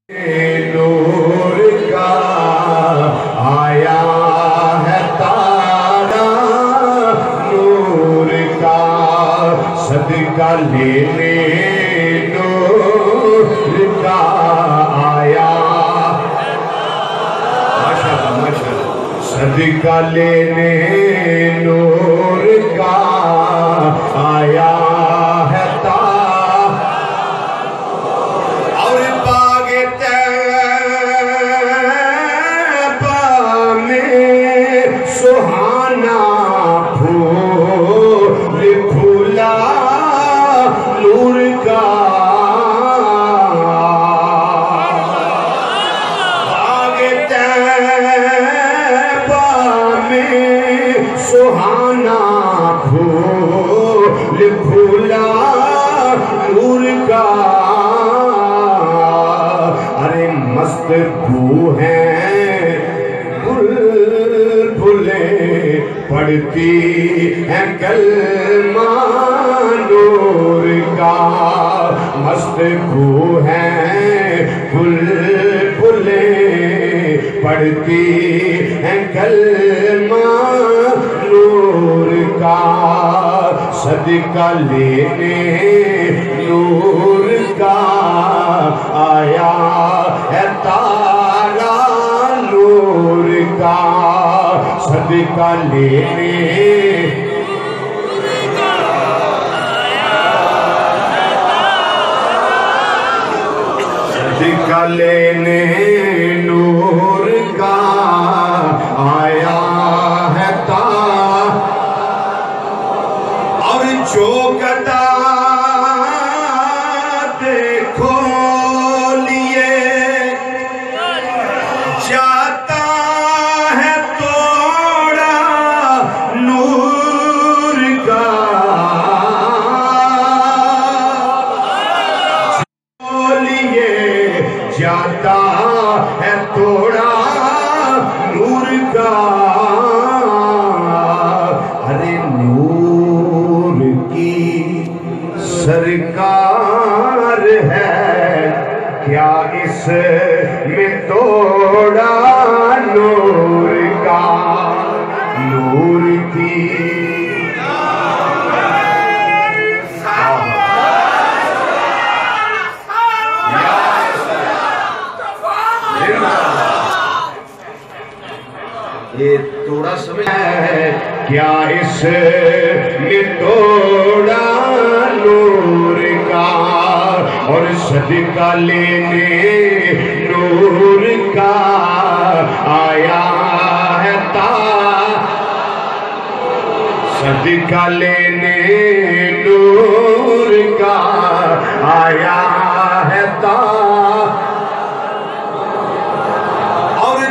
نور کا آیا ہے تارا نور کا صدقہ لینے نور کا آیا ماشاءاللہ صدقہ لینے نور کا آیا ہے سہانا پھول پھولا نور کا باغ طیبہ میں سہانا پھول پھولا نور کا ارے مست بو ہیں پڑھتی ہے کلمہ نور کا مست بو ہے بلبلیں پڑھتی ہے کلمہ نور کا صدقہ لینے نور کا آیا ہے تارا نور کا صدقہ لینے صدقہ لینے نور کا آیا ہے اور جو گدا دیکھو لیے جاتا ہے جاتا ہے توڑا نور کا ارے نور کی سرکار ہے کیا اس میں توڑا نور کا نور کی یہ توڑا سمجھ ہے کیا اس میں توڑا نور کا اور صدقہ لینے نور کا آیا ہے صدقہ لینے نور کا آیا ہے اور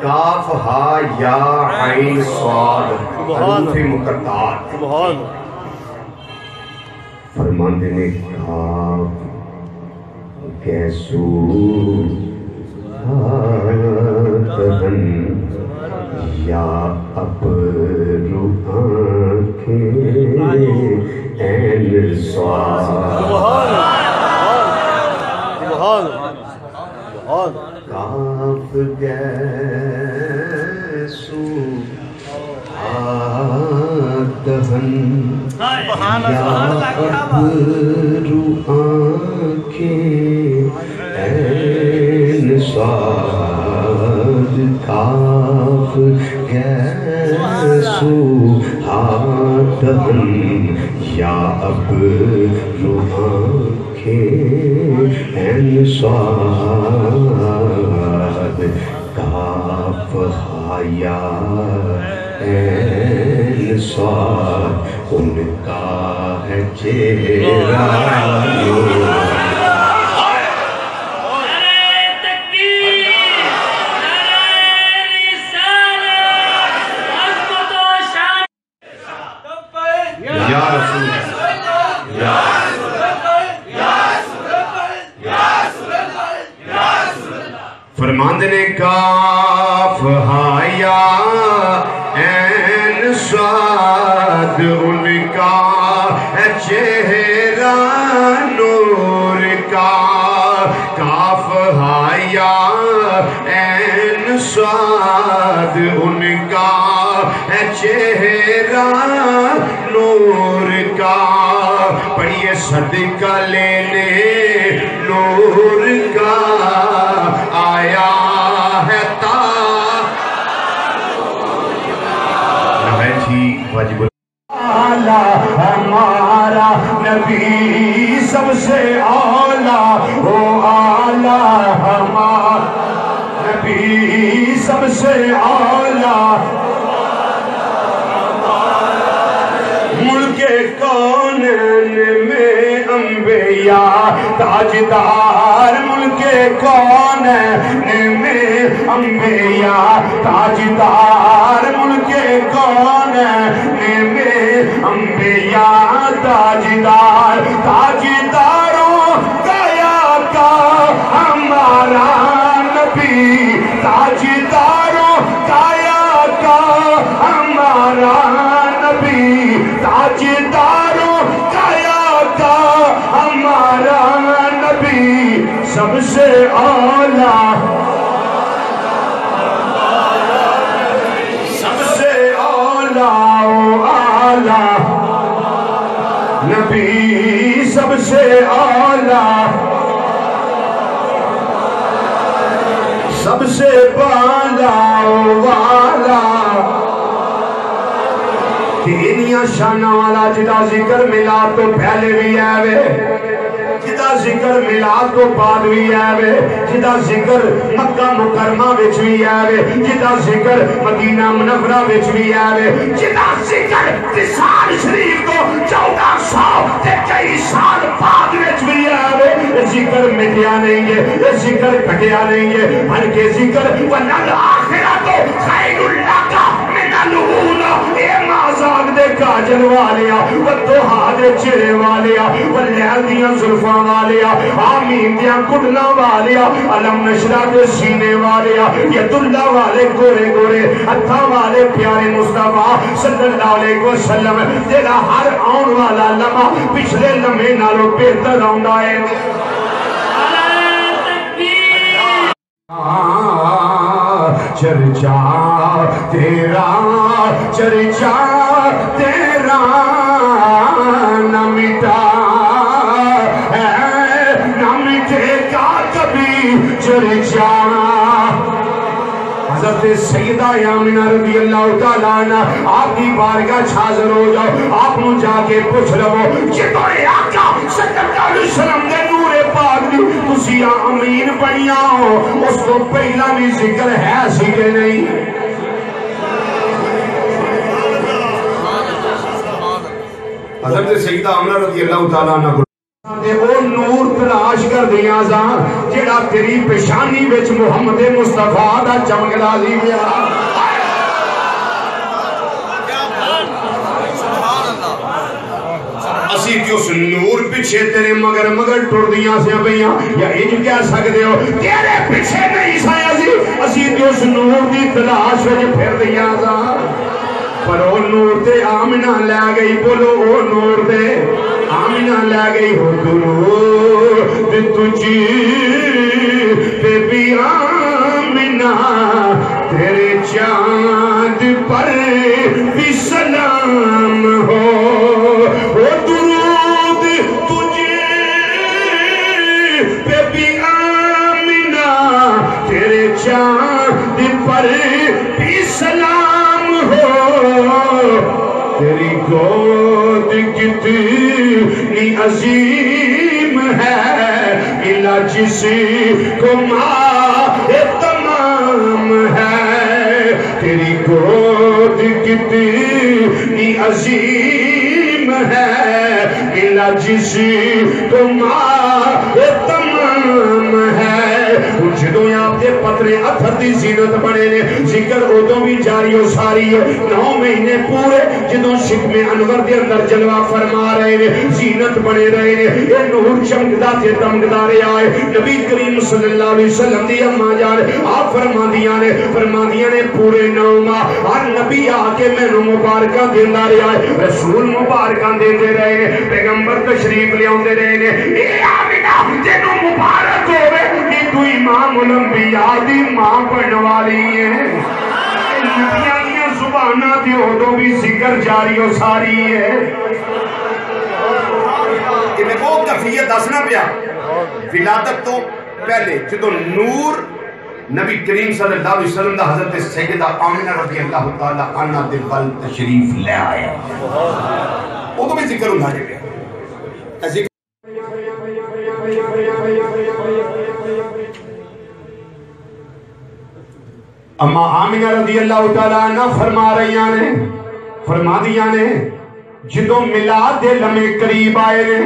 کاف ہا یا عین صاد حروف مقطعات فرماندے نے کاف کیسو تہن یا ابرو آنکھیں عین صاد کاف گیسو آدہن یا ابرو آنکھیں عین صاد کاف گیسو آدہن یا ابرو عین صاد کاف ہا یا عین صاد ان کا ہے چہرہ یا رسول فرماندے نے کاف ہا یا عین صاد ان کا ہے چہرہ سواد ان کا ہے چہرہ نور کا پڑھیے صدقہ لینے نور کا آیا ہے واجب ہمارا نبی سب سے اعلیٰ وہ اعلیٰ ہمارا نبی سب سے اعلیٰ ملک کونین میں انبیاء تاجدار ملک کونین میں انبیاء تاجدار ملک کونین میں انبیاء تاجدار تاجداروں گیا کا ہمارا نبی تاجداروں گیا کا ہمارا نبی تاجداروں گیا کا ہمارا نبی سب سے اعلیٰ نبی سب سے اعلیٰ سب سے بالا والا تینیاں شانہ والا جدا ذکر ملا تو پہلے بھی آوے جدا ذکر میلاد تو بعد بھی آوے جدا ذکر مکہ مکرمہ وچ بھی آوے جدا ذکر مدینہ منورہ وچ بھی آوے جدا ذکر وصال شریف کو 1400 تے کئی سال بعد وچ بھی آوے ذکر مٹیا نہیں ہے ذکر کٹیا نہیں ہے بلکہ ذکر وَالْآخِرَةُ خَيْرٌ لَكَ مِنَ الْأُولَىٰ اے مازاگ دے کاجل والیا والدوحا دے چرے والیا واللیل دیاں زلفاں والیا آمین دیاں کڑنا والیا علم نشرہ دے سینے والیا ید اللہ والے گورے گورے ہتھاں والے پیارے مصطفیٰ صلی اللہ علیہ وسلم تیرا ہر آن والا لمحہ پچھلے لمحے نالوں بہتر آندا ہے چرچا تیرا نہ مٹا نہ مٹے گا کبھی چرچا حضرت سیدہ آمنہ رضی اللہ تعالیٰ عنہ آپ کی بارگاہ حاضر ہو جاؤ آپ نو جا کے پوچھ لو جتوں آقا صلی اللہ علیہ وسلم دے نور پاک دی تسی امین بنیا ہو اس کو پہلا بھی ذکر ہے سی کہ نہیں حضرت سیدہ آمنہ رضی اللہ تعالیٰ عنہ کو وہ نور تلاش کر دیا سا جڑا تیری پیشانی وچ محمد مصطفیٰ دا چمکدا سی گیا اسی کی اس نور پیچھے تیرے مگر ٹر دیاں سے پئیاں یا انج کہہ سکدے ہو تیرے پیچھے نہیں سایا سی اسی کی اس نور دی تلاش وچ پھر دیاں سا پر او نور تے آمنہ لے گئی بولو او نور تے آمنہ لے گئی ہو درود تجھی پہ بھی آمنہ تیرے چاند پر بھی سلام ہو درود تجھی پہ بھی آمنہ تیرے چاند پر بھی سلام ہو تیری گود کتنی عظیم ہے ملا جس کو ماہ تمام ہے تیری گود کتنی عظیم ہے ملا جس کو ماہ تمام ہے جدوں آپ دے پترے اتھر دی زینت بنے نے ذکر ادوں بھی جاری و ساری ہے 9 مہینے پورے جدوں شکم انور دے اندر جلوہ فرما رہے نے زینت بنے رہے نے یہ نور چمکدا تے دمکدا رہا ہے نبی کریم صلی اللہ علیہ وسلم دی اماں جان آپ فرماندیاں نے پورے 9 ماہ ہر نبی آ کے مینوں مبارکاں دیندا رہا ہے رسول مبارکاں دیندے رہے نے پیغمبر تشریف لیاوندے رہے نے اے آمنہ تینوں مبارک ہوے یہ تو امام الانبیاء دی ماں بن والی ہے نبیاں دیاں زباناں تے اودوں بھی ذکر جاری و ساری ہے کہ میں وہ کیفیت دسنا پیا ولادت تو پہلے جدو نور نبی کریم صلی اللہ علیہ وسلم دا حضرت سیدہ آمنہ رضی اللہ تعالی عنہ دے ول تشریف لے آیا وہ تو بھی ذکر ہونا ہے پیا اما آمنہ رضی اللہ تعالی عنہ فرما رہی نے فرما دیا نے جدو میلاد دے لمحے قریب آئے نے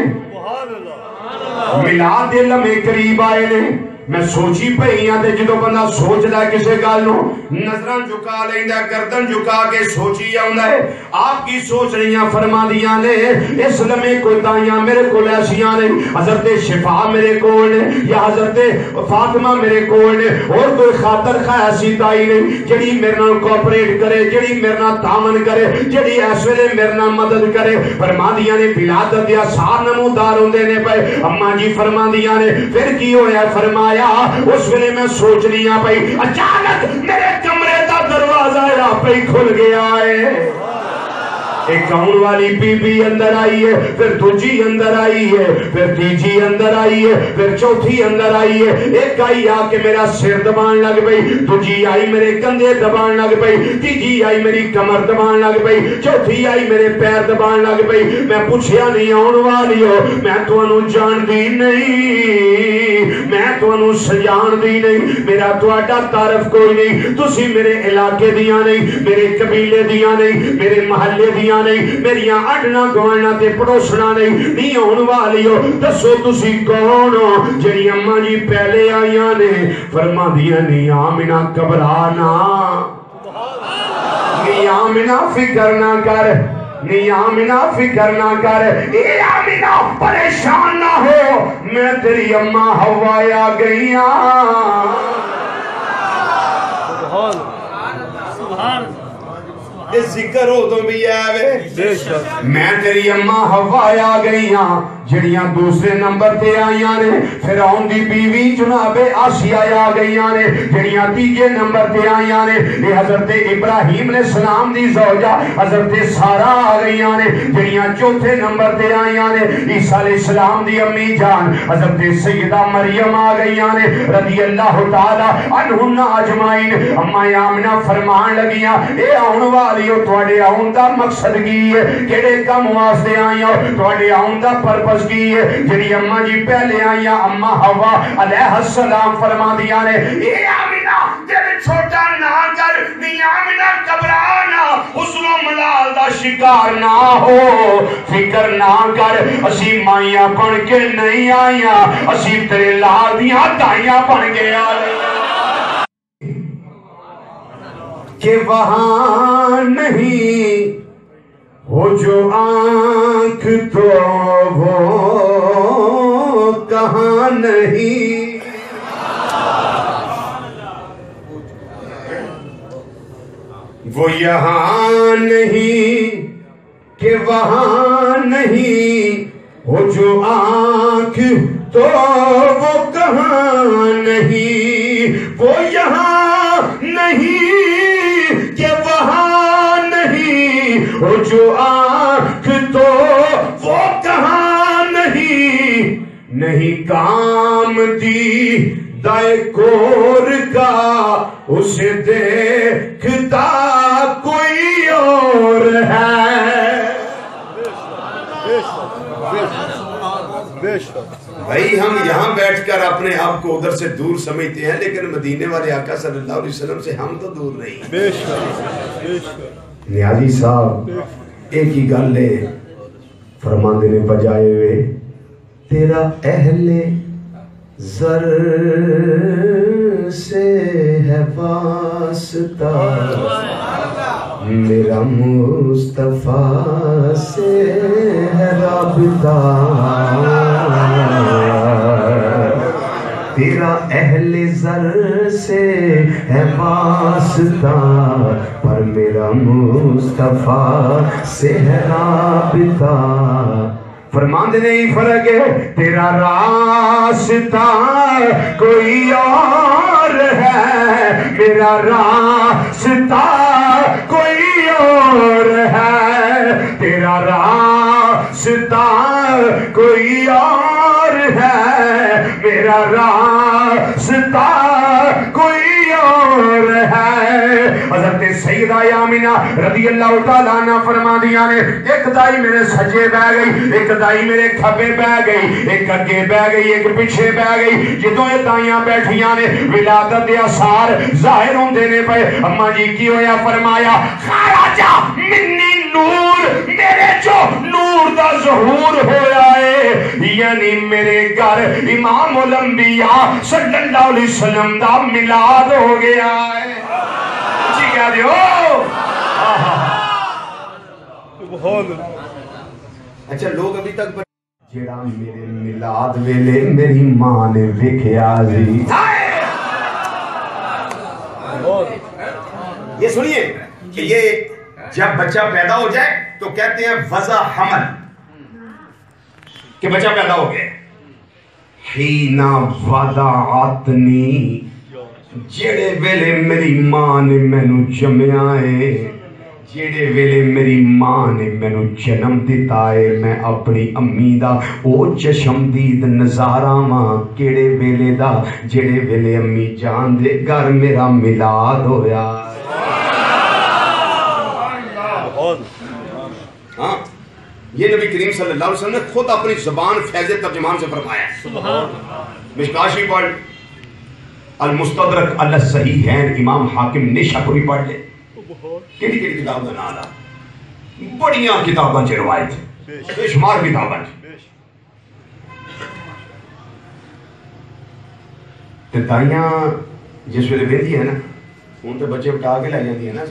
میلاد دے لمحے قریب آئے نے میں سوچی پئی ہاں تے جدو بندہ سوچدا ہے کسے گل نو نظراں جھکا لیندا گردن جھکا کے سوچی آوندا ہے آپ کی سوچ رہیاں فرما دیاں نے اس لمحے کوئی تائیاں میرے کول ایسیاں نے حضرت شفا میرے کول نے یا حضرت فاطمہ میرے کول نے اور کوئی خاطر خواہ ایسی تائی نہیں جڑی میرے نال کوپریٹ کرے جڑی میرے نال تعاون کرے جڑی اس ویلے میرے نال مدد کرے فرما دیاں نے ولادت دے آثار نمودار ہوندے نے پئے اماں جی فرما دیاں نے پھر کی ہویا فرمایا اس ویلے میں سوچ لیا بھائی اچانک میرے کمرے کا دروازہ آپ ہی کھل گیا ہے ایک کون والی بی بی اندر آئی ہے پھر دوجی اندر آئی ہے پھر تیجی اندر آئی ہے پھر چوتھی اندر آئی ہے ایک آئی آ کے میرا سر دبان لگ پئی دوجی آئی میرے کندھے دبان لگ پئی تیجی آئی میری کمر دبان لگ پئی چوتھی آئی میرے پیر دبان لگ پئی میں پوچھیا نہیں آن والی ہو میں تانوں جان دی نہیں میں تانوں سجان دی نہیں میرا تہاڈا تعارف کوئی نہیں تسی میرے علاقے دیاں نہیں میرے قبیلے دیاں نہیں میرے محلے دیاں نہیں میریاں اڈنا گواننا تے پڑوسنا نہیں ہون والی ہو دسو تسی کون ہو جڑی اماں جی پہلے آئیاں نے فرما دیا نہیں آمنہ گھبرانا نہیں آمنہ فکر نہ کر نہیں آمنہ فکر نہ کر اے آمنہ پریشان نہ ہو میں تیری اماں ہوا آ گئیاں سبحان ذکر ہو تو بھی آوے میں تیری اماں ہوا آ گئی ہاں جڑیاں دوسرے نمبر تے آئیاں نے فرعون دی بیوی جناب آسیہ آ گئیاں نے جڑیاں تیجے نمبر تے آئیاں نے یہ حضرت ابراہیم علیہ السلام دی زوجہ حضرت سارہ آ گئیاں نے جڑیاں چوتھے نمبر تے آئیاں نے عیسیٰ علیہ السلام دی امی جان حضرت سیدہ مریم آ گئیاں نے رضی اللہ تعالی عنہن اجمعین اما آمنہ فرمان لگیاں اے آن والی ہو تواڈے آن دا مقصد کی ہے کیڑے کم واسطے آئیاں تواڈے آن دا پرپس کی ہے جڑی اماں جی پہلے آئیاں اماں حوا علیہ السلام فرما دیا نے اے آمنہ دل چھوٹا نہ کر نہیں آمنہ گھبرانا حسن و ملال دا شکار نہ ہو فکر نہ کر اسی مائیاں بن کے نہیں آئیاں اسی تیرے لال دیاں تائیاں بن گیا کہ وہاں نہیں ہو جو آنکھ تو وہ کہاں نہیں وہ یہاں نہیں کہ وہاں نہیں ہو جو آنکھ تو وہ کہاں نہیں وہ یہاں نہیں کہ وہاں نہیں ہو جو آنکھ تو وہ کہاں نہیں کام دی دائے کور کا اسے دیکھتا کوئی اور ہے بھائی ہم یہاں بیٹھ کر اپنے آپ کو ادھر سے دور سمجھتے ہیں لیکن مدینے والے آقا صلی اللہ علیہ وسلم سے ہم تو دور نہیں نیازی صاحب ایک ہی گل ہے فرماندے نے بجائے ہوئے تیرا اہل زر سے ہے واسطہ میرا مصطفیٰ سے ہے رابطہ تیرا اہل زر سے ہے واسطہ پر میرا مصطفیٰ سے ہے رابطہ فرماندے نہیں فرق ہے تیرا راستہ کوئی اور ہے میرا راستہ کوئی اور ہے تیرا راستہ کوئی اور ہے میرا راستہ کوئی اور ہے حضرت سیدہ آمینہ رضی اللہ تعالیٰ عنہ فرما دیا نے ایک دائی میرے سجے بہ گئی ایک دائی میرے کھبے بہ گئی ایک اگے بہ گئی ایک پیچھے بہ گئی جدوں یہ دائیاں بیٹھیاں نے ولادت دے آثار ظاہر ہوندے نے پے اماں جی کی ہویا فرمایا خراجہ منی نور میرے جو نور دا ظہور ہویا ہے یعنی میرے گھر امام الانبیاء صلی اللہ علیہ وسلم دا میلاد ہو گیا ہے جی کیا دیو اچھا لوگ ابھی تک جیڑا میرے میلاد ویلے میری ماں نے ویکھیا سی یہ سنیے کہ یہ جب بچہ پیدا ہو جائے تو کہتے ہیں وضع حمل کہ بچہ پیدا ہو گیا حینا وضعتنی جیڑے ویلے میری ماں نے مینوں جمیا ہے جیڑے ویلے میری ماں نے مینوں جنم دیتا ہے میں اپنی امی دا او چشمدید نظارہ ماں کیڑے ویلے دا جیڑے ویلے امی جان دے گھر میرا میلاد ہویا ہاں یہ نبی کریم صلی اللہ علیہ وسلم نے خود اپنی زبان فیض ترجمان سے فرمایا مشکاشی پڑھ المستدرک علی الصحیحین امام حاکم نیشابوری پڑھ لے کیڑی کیڑی کتاب دا نام دا بڑیاں کتاباں چ روایت بے شمار کتاباں تے دائیاں جس ویلے ویندی ہے نا ان تے بچے اٹھا کے لے جاتی ہے نا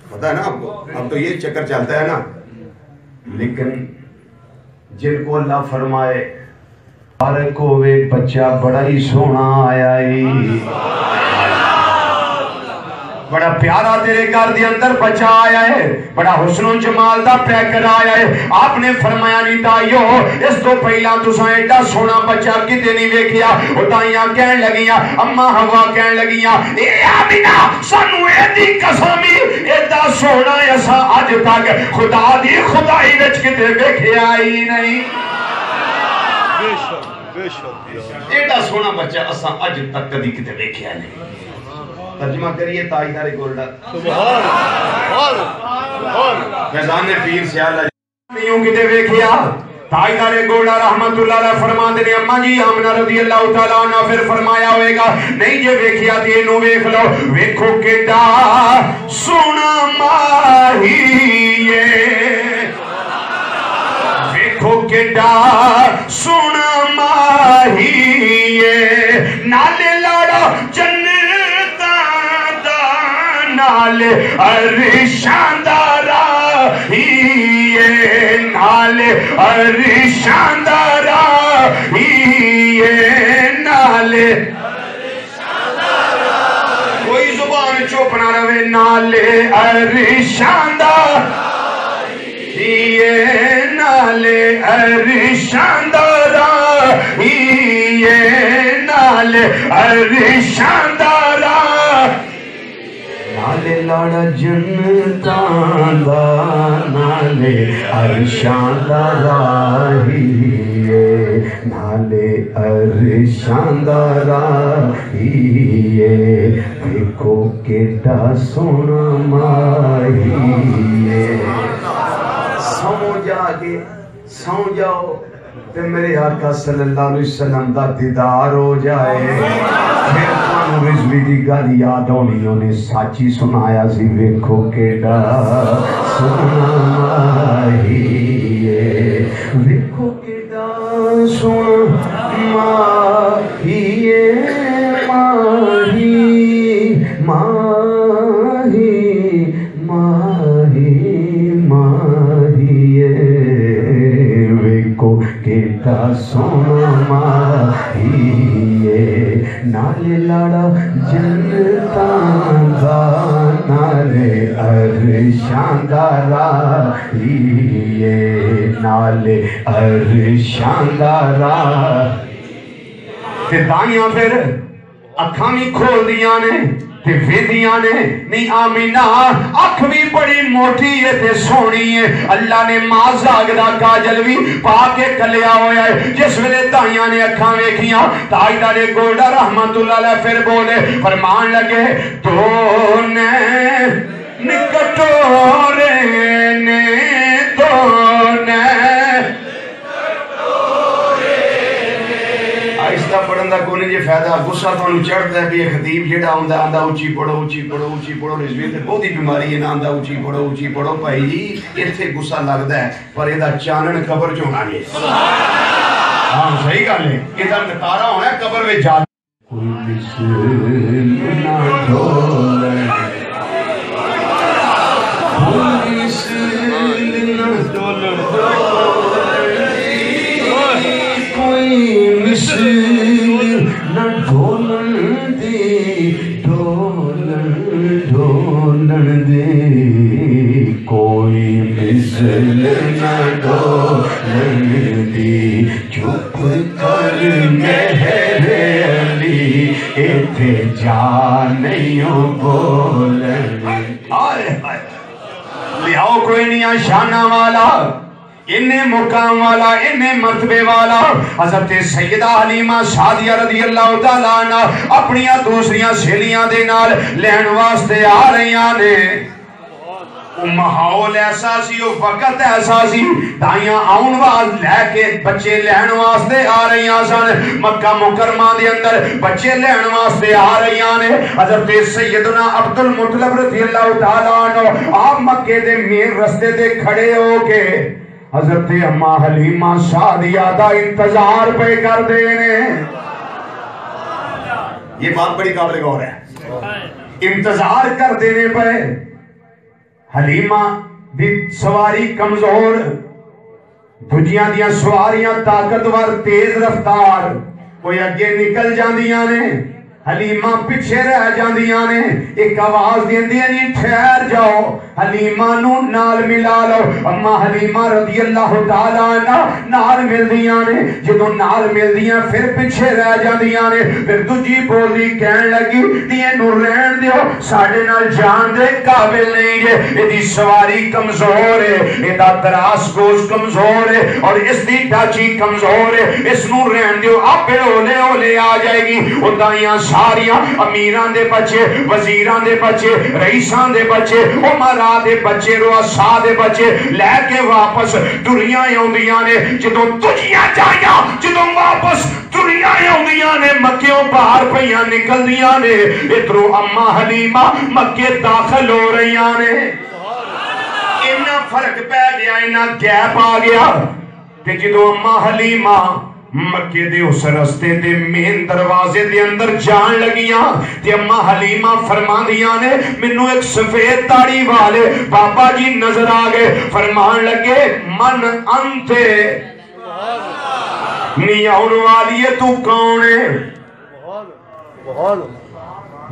پتہ ہے نا آپ کو اب تو یہ چکر چلتا ہے نا لیکن جن کو اللہ فرمائے ہر کوے بچہ بڑا ہی سونا آیا ہی بڑا پیارا تیرے گھر دے اندر بچہ آیا ہے بڑا حسن و جمال دا پیکر آیا ہے آپ نے فرمایا نہیں تائیو اس تو پہلا تساں ایڈا سونا بچہ کتے نہیں ویکھیا او تائیاں کہن لگیاں اماں ہوا کہن لگیاں اے آمینہ سانو ایڈی قسمی ایڈا سونا ایسا اج تک خدا دی خدائی وچ کتے ویکھیا ہی نہیں ایڈا سونا بچہ اساں اج تک کدی کتے ویکھیا نہیں ترجمہ کریے تاجدار گولڈا فیضان پیر سے اللہ یوں کتے ویکھیا تاجدار گولڈا رحمت اللہ علیہ فرماندے نے اماں جی آمنہ رضی اللہ تعالیٰ عنہ پھر فرمایا ہوئے گا نہیں جے ویکھیا تے اینو ویکھ لو ویکھو کیڈا سونا ماہی ویکھو کیڈا سونا ماہی نالے لاڑا جنت نال عرشاں دا راہی نال عرشاں دا راہی نال کوئی زبان چپ نہ رہے نال عرشاں دا راہی نال عرشاں دا راہی نال عرشاں دا راہی نالے لاڑا جنتاں دا نالے عرشاں دا راہی نالے عرشاں دا راہی دیکھو کیڈا سونا ماہی سو جاؤ تے میرے آقا صلی اللہ علیہ وسلم دا دیدار ہو جائے پھر تانوں رضوی دی گل یاد ہونی انہیں سچی سنایا سی ویکھو کیڈا سونا ماہی ویکھو کیڈا سونا ماہی ماہی ماہی ماہی ماہی ویکھو کیڈا دا سونا ماہیے نالے لاڑا جنتاں دا نالے عرشاں دا راہیے نالے عرشاں دا راہیے تے دائیاں پھر اکھاں بھی کھول دیاں نے تے ویدیاں نے نہیں آمینہ اکھ بھی بڑی موٹی ہے تے سونی ہے اللہ نے ماں زاگدہ کاجل بھی پاکے کلیا ہویا ہے جس ویلے دائیاں نے اکھاں ویکھیاں تائیدہ نے گولڈا رحمت اللہ علیہ پھر بولے فرمان لگے دونے نکٹورے نے دونے آہستہ پڑھن دا کوئی نہیں جی فائدہ غصہ تو انہوں چڑھتا ہے بھی خطیب جیڑا ہوندہ آندہ اچھی پڑھو اچھی پڑھو اچھی پڑھو رضوی تے بہت ہی بیماری ہے نا آندہ اچھی پڑھو بھائی جی اتھے غصہ لگتا ہے پر یہ چانن قبر جو ہونا نہیں ہاں صحیح گل ہے یہ نتارا ہونا ہے قبر میں جا کوئی مثل نہ ڈولے کوئی مثل نہ ڈولے کوئی مثل نہ ڈولن دے ڈولن دے کوئی مثل نہ ڈولن دے چپ کر مہر علی ایتھے جا نہیں بولن لیاؤ کوئی نہیں شانہ والا انہیں مقام والا انہیں مرتبے والا حضرت سیدہ حلیمہ سعدیہ رضی اللہ تعالیٰ عنہ اپنیاں دوسریاں سہیلیاں دے نال لین واسطے آ رہیاں نے ماحول ایسا سی وقت ایسا سی دائیاں آؤن واز لے کے بچے لین واسطے آ رہیاں سن مکہ مکرمہ دے اندر بچے لین واسطے آ رہیاں نے حضرت سیدنا عبد المطلب رضی اللہ تعالیٰ عنہ آپ مکے دے مین رستے دے کھڑے ہو کے حضرت اماں حلیمہ سعدیہ دا انتظار پہ کر دینے یہ بات بڑی قابل غور ہے انتظار کر دینے پہ حلیمہ دی سواری کمزور دجیاں دیاں سواریاں طاقتور تیز رفتار کوئی اگے نکل جاندیاں نے حلیمہ پیچھے رہ جاندیاں نے ایک آواز دیندیاں نہیں ٹھہر جاؤ حلیمہ نو نال ملا لو اما حلیمہ رضی اللہ تعالیٰ عنہ نال مل دیاں نے جدو نال مل دیاں پھر پیچھے رہ جاندیاں نے پھر دجی بولی کہن لگی دیئے نو رہن دیو ساڑھے نال جان دے قابل نہیں ہے یہ دی سواری کمزور ہے یہ دا دراس گوش کمزور ہے اور اس دی ڈاچی کمزور ہے اس نو رہن دیو آپ پھر اولے آ جائے گی ادائیاں ساریاں امیران دے بچے وزیران دے بچے رئیسان دے بچے عمرہ دے بچے رؤساء دے بچے لے کے واپس دنیا ہوندیاں نے جدوں تجیاں جائیاں جدوں واپس دنیا ہوندیاں نے مکیوں باہر پہیاں نکل دیاں نے ادھروں اما حلیمہ مکے داخل ہو رہیاں نے انہا فرق پہ گیا انہا گیپ آ گیا کہ جدوں اما حلیمہ مکے دے اس رستے دے مین دروازے دے اندر جان لگیاں تے اما حلیمہ فرمان دیاں نے منو ایک سفید داڑھی والے بابا جی نظر آگئے فرمان لگے من انتے نیاؤن والی تو کون ہے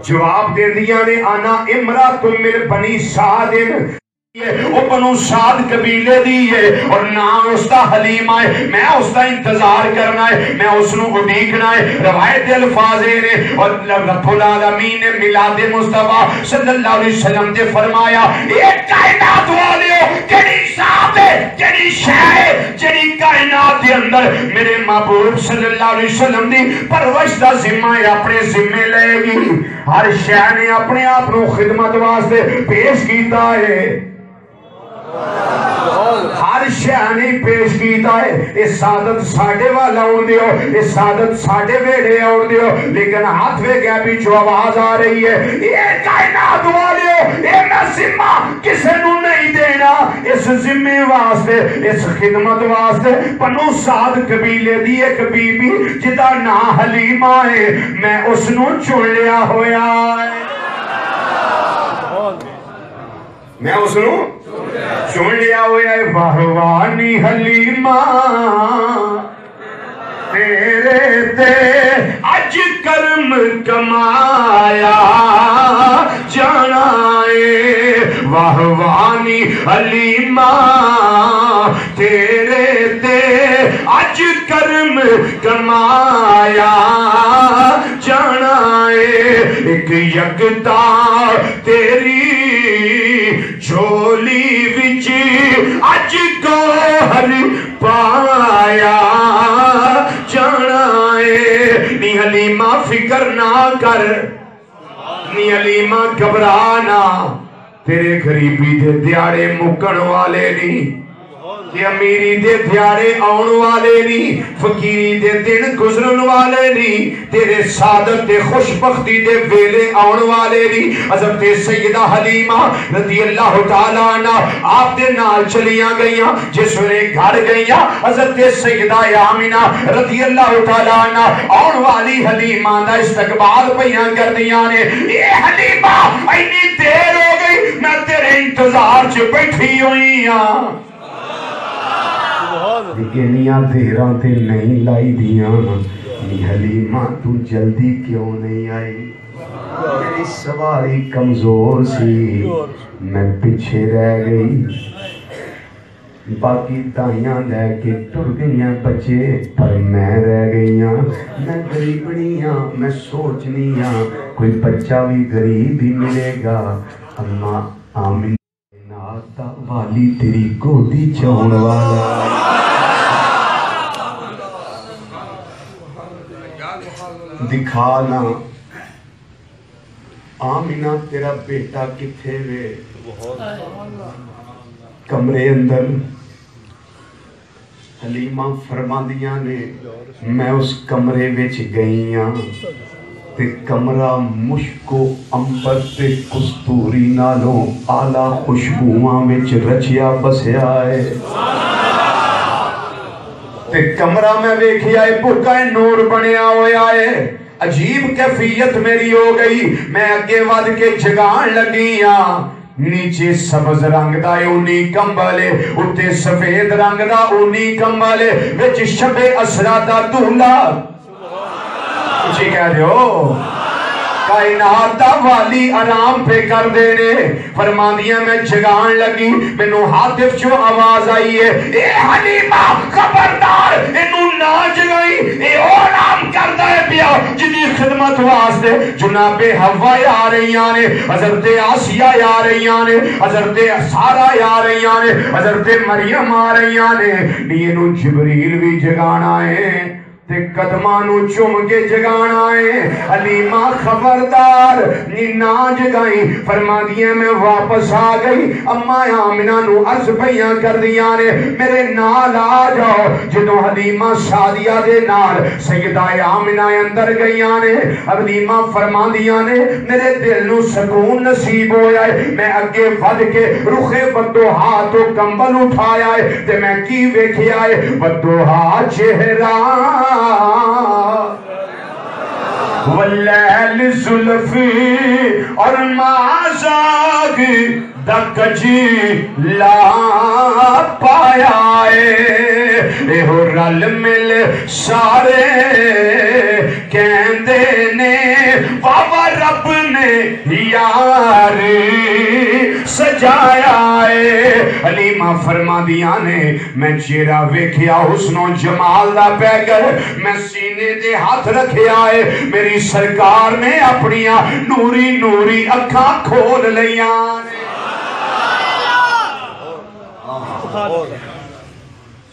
جواب دے دیاں نے انا امرات من بنی سعد وہ بنو سعد قبیلے دی ہے اور نام اس کا حلیمہ ہے میں اس کا انتظار کرنا ہے میں اس نو اڈیکنا ہے روایت الفاظ نے اور رب العالمین نے میلاد مصطفیٰ صلی اللہ علیہ وسلم نے فرمایا ایک کائنات والیو جڑی صاحب ہے جڑی شے ہے جڑی کائنات دے اندر میرے محبوب صلی اللہ علیہ وسلم دی پرورش دا ذمہ ہے اپنے ذمے لے گی ہر شے نے اپنے آپ کو خدمت واسطے پیش کیتا ہے ہر شہانی پیش کیتا ہے اس سعادت ساڑھے والا ہوں دیو اس سعادت ساڑھے بیڑے ہوں دیو لیکن ہاتھ وے گیا بھی جو آواز آ رہی ہے اے کائنات والیو اے میں ذمہ کسے نو نہیں دینا اس ذمہ واسطے اس خدمت واسطے بنو سعد قبیلے دی ایک بی بی جدا نا حلیمہ ہے میں اس نو چن لیا ہویا ہے میں اس نو چن لیا ہویا ہے واہوانی حلیمہ تیرے تے اج کرم کمایا جانا ہے واہ وانی حلیمہ تیرے تے اج کرم کمایا جانا ہے ایک یکتا تیری جھولی وچ اج گوہر پایا جانا ہے نی حلیمہ فکر نہ کر نی حلیمہ گھبرانا تیرے غریبی دے دیاڑے مکن والے نہیں تے امیری دے دیاڑے آن والے نہیں فقیری دے دن گزرن والے نہیں تیرے سعادت دے خوشبختی دے ویلے آن والے نہیں حضرت سیدہ حلیمہ رضی اللہ تعالیٰ عنہ آپ دے نال چلیاں گئیاں جس ویلے گھر گئیاں حضرت سیدہ آمنہ رضی اللہ تعالیٰ عنہ آن والی حلیمہ دا استقبال پیاں کر دیاں نے اے حلیمہ اینی دیر ہو گئی میں تیرے انتظار چ بیٹھی ہوئی ہاں لیکنیاں دیراں تے نہیں لائی دیاں نی حلیمہ تو جلدی کیوں نہیں آئی میری سواری کمزور سی میں پیچھے رہ گئی باقی دائیاں لے کے ٹر گئیاں بچے پر میں رہ گئیاں میں غریبنی ہاں میں سوچنی ہاں کوئی بچہ بھی غریب ہی ملے گا اما آمین ناتا والی تیری گودی چون والا دکھانا آمینہ تیرا بیٹا کتھے وے کمرے اندر حلیمہ فرماندیاں نے میں اس کمرے وچ گئیاں تے کمرہ مشک و امبر تے کستوری نالوں آلہ خوشبوواں وچ رچیا بسیا ہے تے کمرہ میں ویکھیا ہے بھکا نور بنیا ہویا ہے عجیب کیفیت میری ہو گئی میں اگے ود کے جگان لگی ہاں نیچے سبز رنگ دا اونی کمبل ہے اتے سفید رنگ دا اونی کمبل ہے وچ شب اسرا دا دھولا جی کہہ رہے ہو کائنات دا والی آرام پہ کر دینے فرماندیاں میں جگان لگی مینوں ہاتف جو آواز آئی ہے اے حلیمہ خبردار انہوں نہ جگائی اے او نام کردہ ہے پیا جنی خدمت واسطے جناب حوا آ رہی آنے حضرت آسیہ آ رہی آنے حضرت سارہ آ رہی آنے حضرت مریم آ رہی آنے انہوں جبریل بھی جگانا ہے تے قدمانو چوم کے جگانا ہے حلیمہ خبردار نی نہ جگائی فرما دیا میں واپس آ گئی اما آمنہ نو عرض بیاں کر دیا نے میرے نال آ جاؤ جدو حلیمہ سعدیہ دے نال سیدہ آمنہ اندر گئیاں نے حلیمہ فرما دیا نے میرے دل نو سکون نصیب ہویا ہے میں اگے ود کے رخے بدوہا تو کمبل اٹھایا ہے تے میں کی ویکھیا ہے بدوہا چہرہ واللیل زلفی اور مازاگ دکجی لا پایا اے ہو رل مل سارے کہندے نے بابا رب نے یار سجایا ہے حلیمہ فرما دیا نے میں چہرہ ویکھیا حسن و جمال دا پیگر میں سینے دے ہاتھ رکھیا ہے میری سرکار نے اپنیاں نوری نوری اکھاں کھول لیاں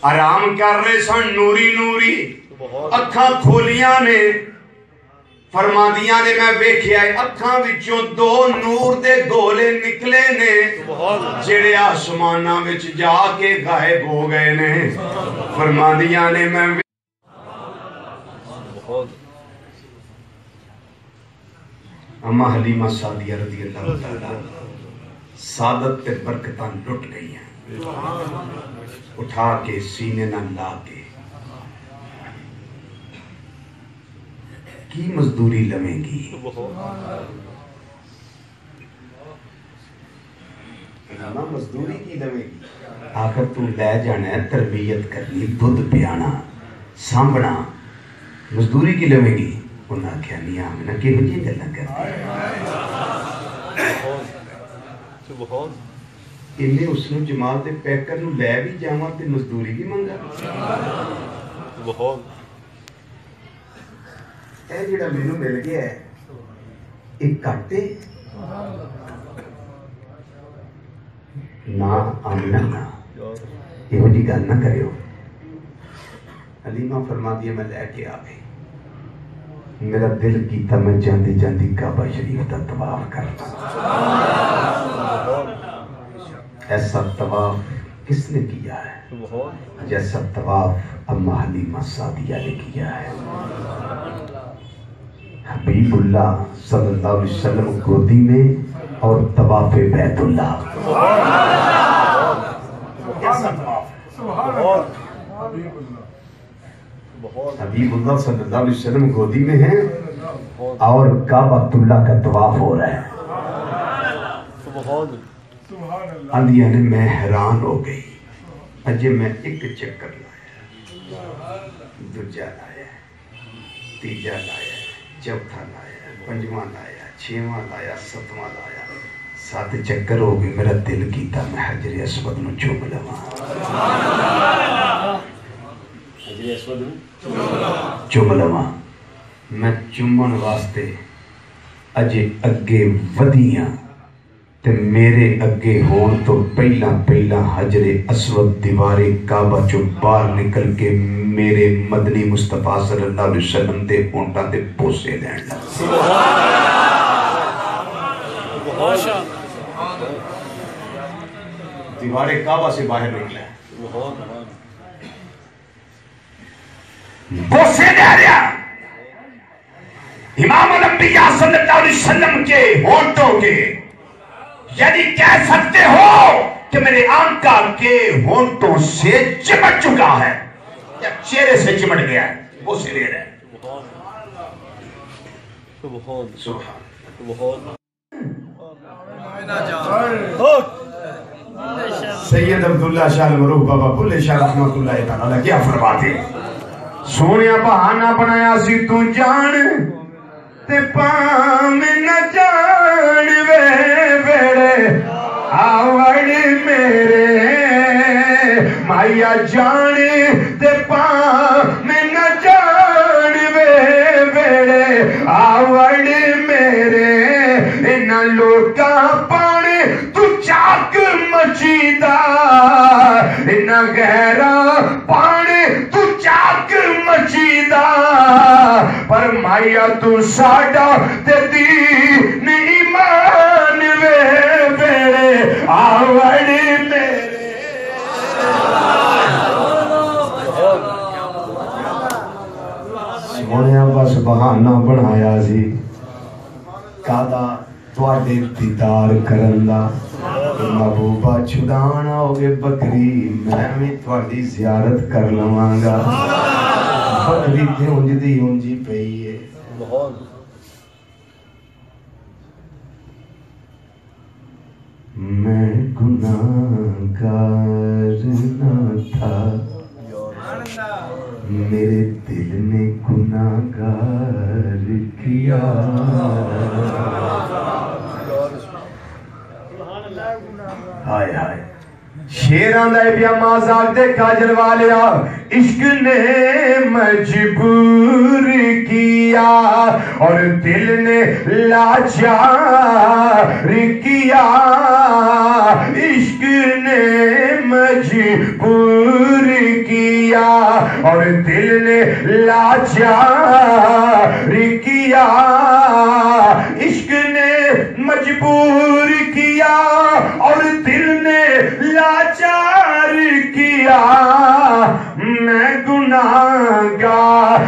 آرام کر رہے سن نوری نوری اکھاں کھولیاں نے فرماندیاں نے میں ویکھیا ہے اکھاں وچوں دو نور دے گولے نکلے نے جڑے آسماناں وچ جا کے غائب ہو گئے نے فرماندیاں نے میں اما حلیمہ سعدیہ رضی اللہ تعالیٰ سعادت تے برکتاں لٹ گئی ہیں اٹھا کے سینے نہ لا کے کی مزدوری لمیں گی مزدوری کی لمیں گی آخر تو لے جانا ہے تربیت کرنی دودھ پیانا سامبنا مزدوری کی لوے گی انہاں آکھیا نہیں آمنہ کہ بجے گلاں کرتے انہیں اس نے جماعت دے پیکر نو لے بھی جاواں تے مزدوری بھی منگا اے جڑا مینوں مل گیا ہے ایک کاٹے نہ آمنہ نہ یہ وجہ گل نہ کریو علیمہ فرما دیا میں لے کے آ گئی میرا دل کیتا میں جاندی جاندی کعبہ شریف دا طواف کرتا ایسا طواف کس نے کیا ہے جیسا طواف اماں حلیمہ سعدیہ نے کیا ہے حبیب اللہ صلی اللہ علیہ وسلم گودی میں اور طواف بیت اللہ کیسا طواف حبیب اللہ صلی اللہ علیہ وسلم گودی میں ہیں اور کعبۃ اللہ کا طواف ہو رہا ہے علیہ نے میں حیران ہو گئی اجے میں ایک چکر لایا دوجا لایا تیجا لایا چوتھا لایا پنجواں لایا چھواں لایا ستواں لایا 7 چکر ہو گئے میرا دل کیتا میں حجر اسود نو چوم لواں چوم لواں میں چومن واسطے اجے اگے ودیاں تے میرے اگے ہون تو پہلا پہلا حجر اسود دیوار کعبہ چو باہر نکل کے میرے مدنی مصطفیٰ صلی اللہ علیہ وسلم دے ہونٹاں تے پوسے لین لگ دیوار کعبہ سے باہر نکلا ہے پوسے دے رہا امام الانبیاء صلی اللہ علیہ وسلم کے ہونٹوں کے یعنی کہہ سکتے ہو کہ میرے آنکا کے ہونٹوں سے چمٹ چکا ہے یا چہرے سے چمٹ گیا ہے وہ سے لے رہے ہیں سید عبداللہ شاہ المروح بابا بلے شاہ رحمت اللہ تعالیٰ کیا فرماتے ہیں سونیا بہانہ بنایا سی تو جان تے پام نہ جان وے بیڑے آوڑ میرے مائیا جان تے پام نہ جان وے بیڑے آوڑ میرے انہ لوٹا پانے تو چاک مچیدہ انہ گہرا پانے تو چاک مچیدہ پر مائیا تو ساڑا تے دین ایمان وے بیڑے آوڑ میرے سونیا بس بہانہ بنایا سی کادا تواڈے دیدار کرندا محبوبہ چھڑان آؤگے بکری میں بھی تواڈی زیارت کر لواں گا بکری تے اونج دی اونجی پئی ہے میں گناہگار نہ تھا میرے دل نے گناہگار کیا ہائے ہائے شیران دے بیا مازاک دے کاجل والیا عشق نے مجبور کیا اور دل نے لاچار کیا عشق نے مجبور کیا اور دل نے لاچار کیا عشق نے مجبور کیا اور دل نے لاچار کیا میں گناہگار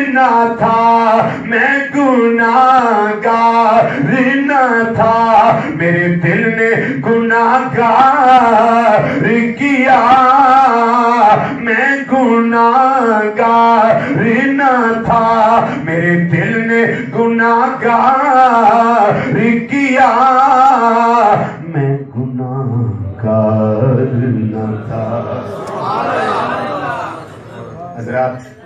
نہ تھا میں گناہگار نہ تھا میرے دل نے گناہگار کیا میں گناہگار نہ تھا میرے دل نے گناہگار کیا میں گناہگار نہ تھا حضرات